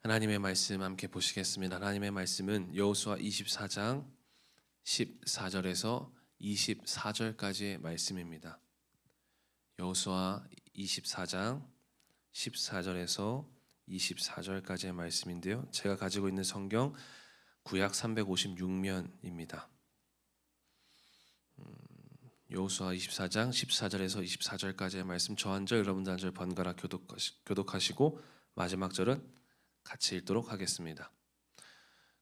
하나님의 말씀 함께 보시겠습니다. 하나님의 말씀은 여호수아 24장 14절에서 24절까지의 말씀입니다. 여호수아 24장 14절에서 24절까지의 말씀인데요. 제가 가지고 있는 성경 구약 356면입니다. 여호수아 24장 14절에서 24절까지의 말씀, 저 한 절 여러분들 한 절 번갈아 교독하시고 마지막 절은 같이 읽도록 하겠습니다.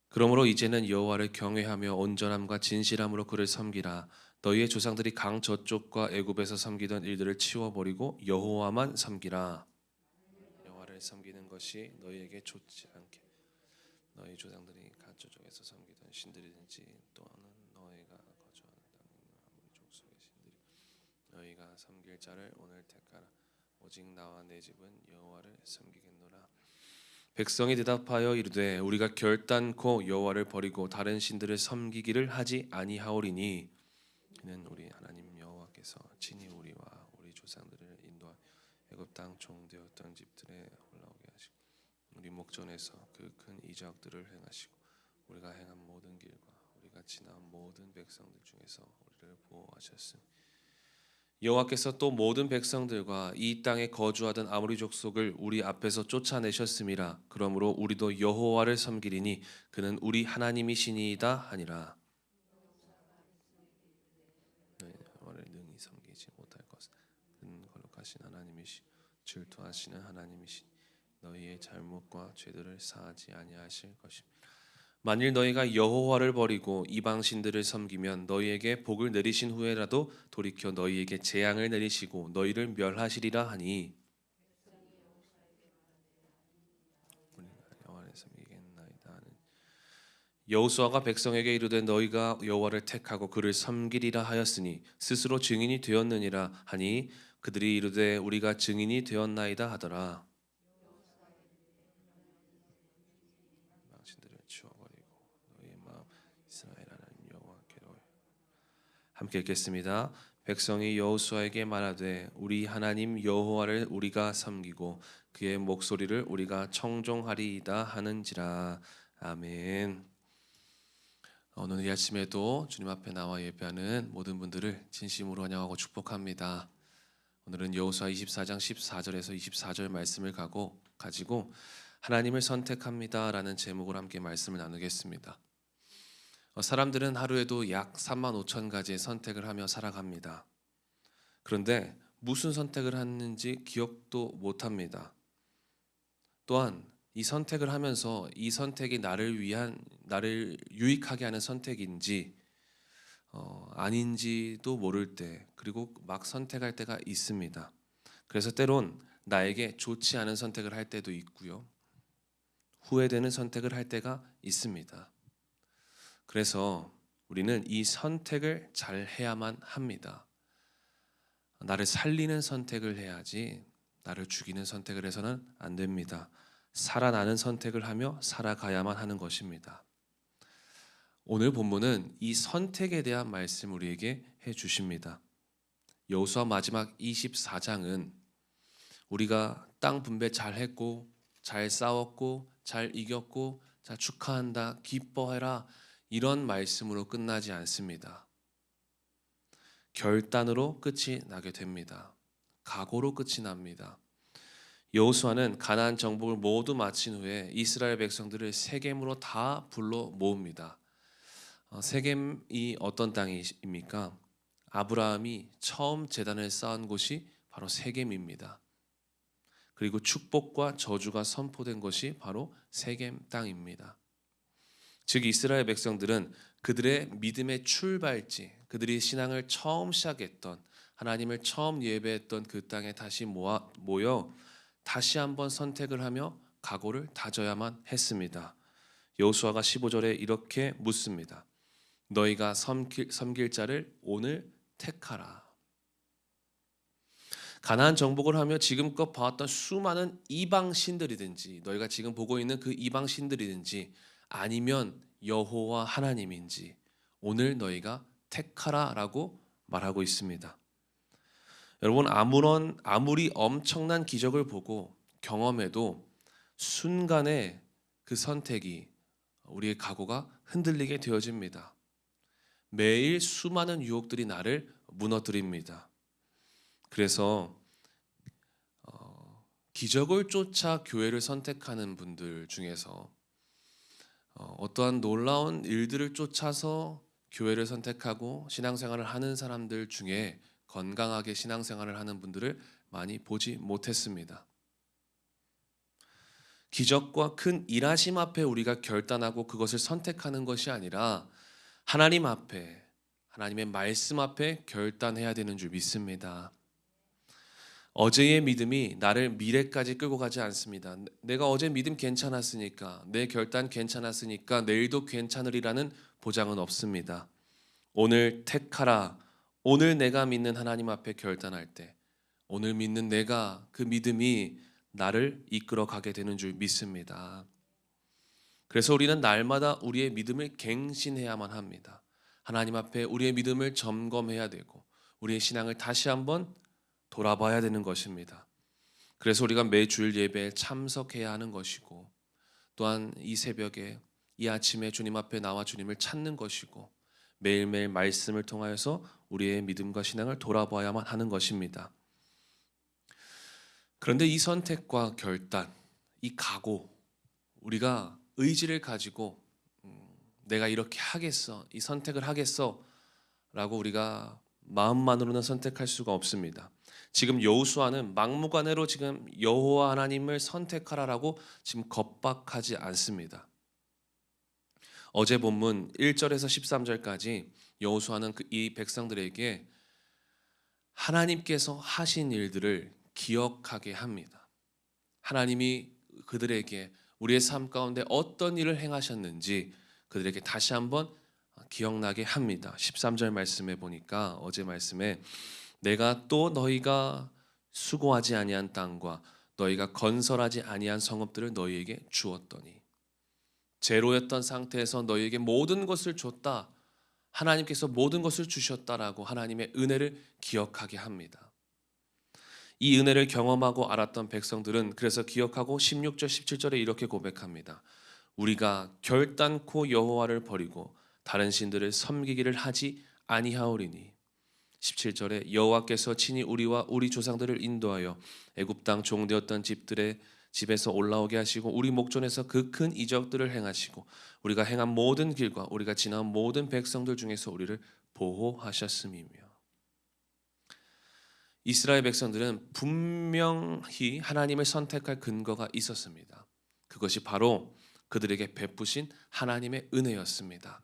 그러므로 이제는 여호와를 경외하며 온전함과 진실함으로 그를 섬기라. 너희의 조상들이 강 저쪽과 애굽에서 섬기던 일들을 치워버리고 여호와만 섬기라. 여호와를 섬기는 것이 너희에게 좋지 않게 너희 조상들이 강 저쪽에서 섬기던 신들이든지 또는 너희가 거주하는 땅에 있는 아무리 족속의 신들이 너희가 섬길 자를 오늘 택하라. 오직 나와 내 집은 여호와를 섬기겠노라. 백성이 대답하여 이르되 우리가 결단코 여호와를 버리고 다른 신들을 섬기기를 하지 아니하오리니 이는 우리 하나님 여호와께서 친히 우리와 우리 조상들을 인도하여 애굽 땅 종되었던 집들에 올라오게 하시고 우리 목전에서 그 큰 이적들을 행하시고 우리가 행한 모든 길과 우리가 지나온 모든 백성들 중에서 우리를 보호하셨으니 여호와께서 또 모든 백성들과 이 땅에 거주하던 아모리 족속을 우리 앞에서 쫓아내셨음이라. 그러므로 우리도 여호와를 섬기리니 그는 우리 하나님이시니이다 하니라. 여호와를 능히 섬기지 못할 것은 그는 거룩하신 하나님이시 질투하시는 하나님이시니 너희의 잘못과 죄들을 사하지 아니하실 것입니다. 만일 너희가 여호와를 버리고 이방 신들을 섬기면 너희에게 복을 내리신 후에라도 돌이켜 너희에게 재앙을 내리시고 너희를 멸하시리라 하니 우리가 여호와를 섬기겠나이다 하는 여호수아가 백성에게 이르되 너희가 여호와를 택하고 그를 섬기리라 하였으니 스스로 증인이 되었느니라 하니 그들이 이르되 우리가 증인이 되었나이다 하더라. 함께 읽겠습니다. 백성이 여호수아에게 말하되 우리 하나님 여호와를 우리가 섬기고 그의 목소리를 우리가 청종하리이다 하는지라. 아멘. 오늘 이 아침에도 주님 앞에 나와 예배하는 모든 분들을 진심으로 환영하고 축복합니다. 오늘은 여호수아 24장 14절에서 24절 말씀을 가지고 하나님을 선택합니다라는 제목으로 함께 말씀을 나누겠습니다. 사람들은 하루에도 약 35,000가지의 선택을 하며 살아갑니다. 그런데 무슨 선택을 했는지 기억도 못합니다. 또한 이 선택을 하면서 이 선택이 나를 유익하게 하는 선택인지 아닌지도 모를 때, 그리고 막 선택할 때가 있습니다. 그래서 때론 나에게 좋지 않은 선택을 할 때도 있고요, 후회되는 선택을 할 때가 있습니다. 그래서 우리는 이 선택을 잘 해야만 합니다. 나를 살리는 선택을 해야지 나를 죽이는 선택을 해서는 안 됩니다. 살아나는 선택을 하며 살아가야만 하는 것입니다. 오늘 본문은 이 선택에 대한 말씀 우리에게 해주십니다. 여호수아 마지막 24장은 우리가 땅 분배 잘 했고 잘 싸웠고 잘 이겼고 자 축하한다 기뻐해라 이런 말씀으로 끝나지 않습니다. 결단으로 끝이 나게 됩니다. 각오로 끝이 납니다. 여호수아는 가나안 정복을 모두 마친 후에 이스라엘 백성들을 세겜으로 다 불러 모읍니다. 세겜이 어떤 땅입니까? 아브라함이 처음 제단을 쌓은 곳이 바로 세겜입니다. 그리고 축복과 저주가 선포된 것이 바로 세겜 땅입니다. 즉 이스라엘 백성들은 그들의 믿음의 출발지, 그들이 신앙을 처음 시작했던, 하나님을 처음 예배했던 그 땅에 다시 모여 다시 한번 선택을 하며 각오를 다져야만 했습니다. 여호수아가 15절에 이렇게 묻습니다. 너희가 섬길 자를 오늘 택하라. 가나안 정복을 하며 지금껏 봐왔던 수많은 이방 신들이든지 너희가 지금 보고 있는 그 이방 신들이든지 아니면 여호와 하나님인지 오늘 너희가 택하라라고 말하고 있습니다. 여러분 아무리 엄청난 기적을 보고 경험해도 순간에 그 선택이 우리의 각오가 흔들리게 되어집니다. 매일 수많은 유혹들이 나를 무너뜨립니다. 그래서 기적을 쫓아 교회를 선택하는 분들 중에서 어떠한 놀라운 일들을 쫓아서 교회를 선택하고 신앙생활을 하는 사람들 중에 건강하게 신앙생활을 하는 분들을 많이 보지 못했습니다. 기적과 큰 일하심 앞에 우리가 결단하고 그것을 선택하는 것이 아니라 하나님 앞에, 하나님의 말씀 앞에 결단해야 되는 줄 믿습니다. 어제의 믿음이 나를 미래까지 끌고 가지 않습니다. 내가 어제 믿음 괜찮았으니까, 내 결단 괜찮았으니까 내일도 괜찮으리라는 보장은 없습니다. 오늘 택하라. 오늘 내가 믿는 하나님 앞에 결단할 때, 오늘 믿는 내가 그 믿음이 나를 이끌어 가게 되는 줄 믿습니다. 그래서 우리는 날마다 우리의 믿음을 갱신해야만 합니다. 하나님 앞에 우리의 믿음을 점검해야 되고 우리의 신앙을 다시 한번 돌아봐야 되는 것입니다. 그래서 우리가 매주일 예배에 참석해야 하는 것이고, 또한 이 새벽에 이 아침에 주님 앞에 나와 주님을 찾는 것이고, 매일매일 말씀을 통하여서 우리의 믿음과 신앙을 돌아봐야만 하는 것입니다. 그런데 이 선택과 결단, 이 각오, 우리가 의지를 가지고 내가 이렇게 하겠어, 이 선택을 하겠어 라고 우리가 마음만으로는 선택할 수가 없습니다. 지금 여호수아는 막무가내로 지금 여호와 하나님을 선택하라라고 지금 겁박하지 않습니다. 어제 본문 1절에서 13절까지 여호수아는 이 백성들에게 하나님께서 하신 일들을 기억하게 합니다. 하나님이 그들에게 우리의 삶 가운데 어떤 일을 행하셨는지 그들에게 다시 한번 기억나게 합니다. 13절 말씀에 보니까 어제 말씀에 내가 또 너희가 수고하지 아니한 땅과 너희가 건설하지 아니한 성읍들을 너희에게 주었더니, 제로였던 상태에서 너희에게 모든 것을 줬다. 하나님께서 모든 것을 주셨다라고 하나님의 은혜를 기억하게 합니다. 이 은혜를 경험하고 알았던 백성들은 그래서 기억하고 16절 17절에 이렇게 고백합니다. 우리가 결단코 여호와를 버리고 다른 신들을 섬기기를 하지 아니하오리니. 17절에 여호와께서 친히 우리와 우리 조상들을 인도하여 애굽 땅 종되었던 집에서 올라오게 하시고 우리 목전에서 그 큰 이적들을 행하시고 우리가 행한 모든 길과 우리가 지나온 모든 백성들 중에서 우리를 보호하셨음이며. 이스라엘 백성들은 분명히 하나님을 선택할 근거가 있었습니다. 그것이 바로 그들에게 베푸신 하나님의 은혜였습니다.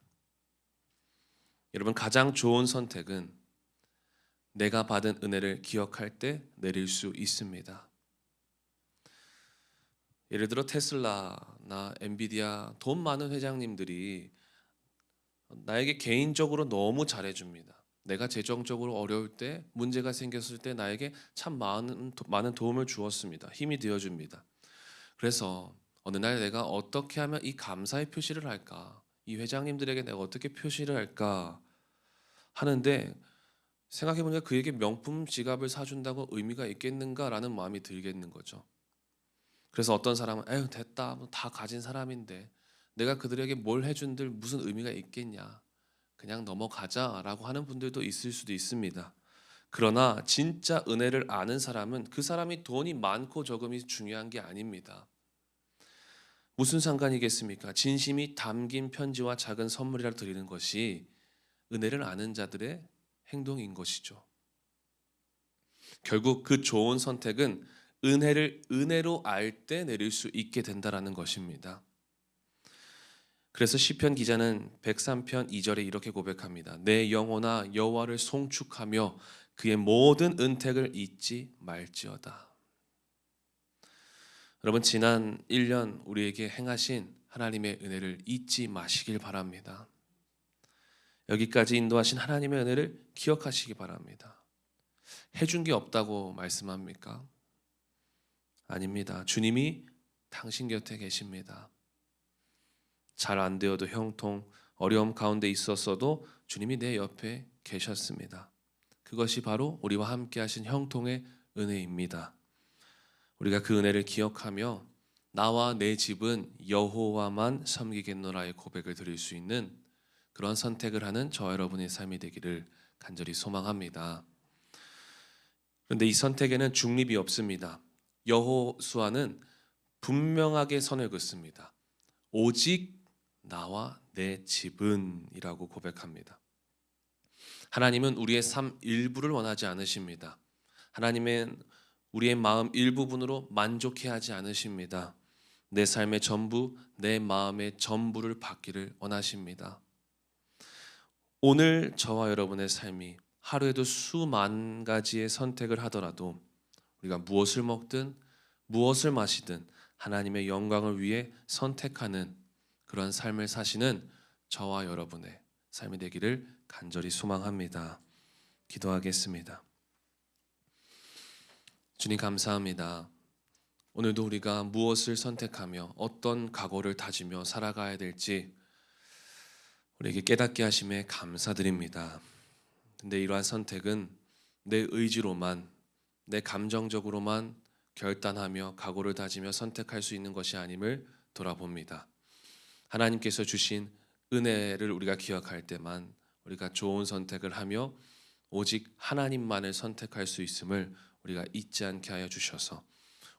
여러분, 가장 좋은 선택은 내가 받은 은혜를 기억할 때 내릴 수 있습니다. 예를 들어 테슬라나 엔비디아 돈 많은 회장님들이 나에게 개인적으로 너무 잘해줍니다. 내가 재정적으로 어려울 때, 문제가 생겼을 때 나에게 참 많은 도움을 주었습니다. 힘이 되어줍니다. 그래서 어느 날 내가 어떻게 하면 이 감사의 표시를 할까? 이 회장님들에게 내가 어떻게 표시를 할까? 하는데 생각해보니까 그에게 명품 지갑을 사준다고 의미가 있겠는가라는 마음이 들겠는 거죠. 그래서 어떤 사람은 에휴 됐다, 다 가진 사람인데 내가 그들에게 뭘 해준들 무슨 의미가 있겠냐, 그냥 넘어가자라고 하는 분들도 있을 수도 있습니다. 그러나 진짜 은혜를 아는 사람은 그 사람이 돈이 많고 적음이 중요한 게 아닙니다. 무슨 상관이겠습니까? 진심이 담긴 편지와 작은 선물이라 드리는 것이 은혜를 아는 자들의 행동인 것이죠. 결국 그 좋은 선택은 은혜를 은혜로 알 때 내릴 수 있게 된다라는 것입니다. 그래서 시편 기자는 103편 2절에 이렇게 고백합니다. 내 영혼아 여호와를 송축하며 그의 모든 은택을 잊지 말지어다. 여러분, 지난 1년 우리에게 행하신 하나님의 은혜를 잊지 마시길 바랍니다. 여기까지 인도하신 하나님의 은혜를 기억하시기 바랍니다. 해준 게 없다고 말씀합니까? 아닙니다. 주님이 당신 곁에 계십니다. 잘 안 되어도 형통, 어려움 가운데 있었어도 주님이 내 옆에 계셨습니다. 그것이 바로 우리와 함께 하신 형통의 은혜입니다. 우리가 그 은혜를 기억하며 나와 내 집은 여호와만 섬기겠노라의 고백을 드릴 수 있는 그런 선택을 하는 저와 여러분의 삶이 되기를 간절히 소망합니다. 그런데 이 선택에는 중립이 없습니다. 여호수아는 분명하게 선을 긋습니다. 오직 나와 내 집은이라고 고백합니다. 하나님은 우리의 삶 일부를 원하지 않으십니다. 하나님은 우리의 마음 일부분으로 만족해하지 않으십니다. 내 삶의 전부, 내 마음의 전부를 받기를 원하십니다. 오늘 저와 여러분의 삶이 하루에도 수만 가지의 선택을 하더라도 우리가 무엇을 먹든 무엇을 마시든 하나님의 영광을 위해 선택하는 그런 삶을 사시는 저와 여러분의 삶이 되기를 간절히 소망합니다. 기도하겠습니다. 주님 감사합니다. 오늘도 우리가 무엇을 선택하며 어떤 각오를 다지며 살아가야 될지 우리에게 깨닫게 하심에 감사드립니다. 근데 이러한 선택은 내 의지로만, 내 감정적으로만 결단하며 각오를 다지며 선택할 수 있는 것이 아님을 돌아봅니다. 하나님께서 주신 은혜를 우리가 기억할 때만 우리가 좋은 선택을 하며 오직 하나님만을 선택할 수 있음을 우리가 잊지 않게 하여 주셔서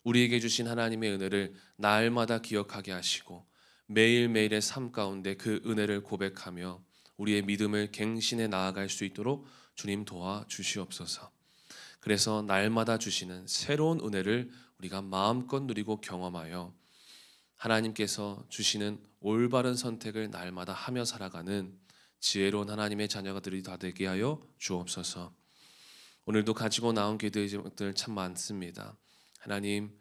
우리에게 주신 하나님의 은혜를 날마다 기억하게 하시고 매일매일의 삶 가운데 그 은혜를 고백하며 우리의 믿음을 갱신해 나아갈 수 있도록 주님 도와주시옵소서. 그래서 날마다 주시는 새로운 은혜를 우리가 마음껏 누리고 경험하여 하나님께서 주시는 올바른 선택을 날마다 하며 살아가는 지혜로운 하나님의 자녀들이 다 되게 하여 주옵소서. 오늘도 가지고 나온 기도의 제목들 참 많습니다. 하나님,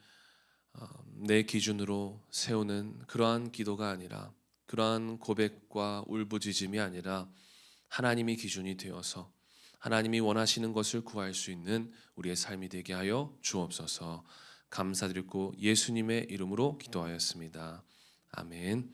내 기준으로 세우는 그러한 기도가 아니라, 그러한 고백과 울부짖음이 아니라 하나님이 기준이 되어서 하나님이 원하시는 것을 구할 수 있는 우리의 삶이 되게 하여 주옵소서. 감사드리고 예수님의 이름으로 기도하였습니다. 아멘.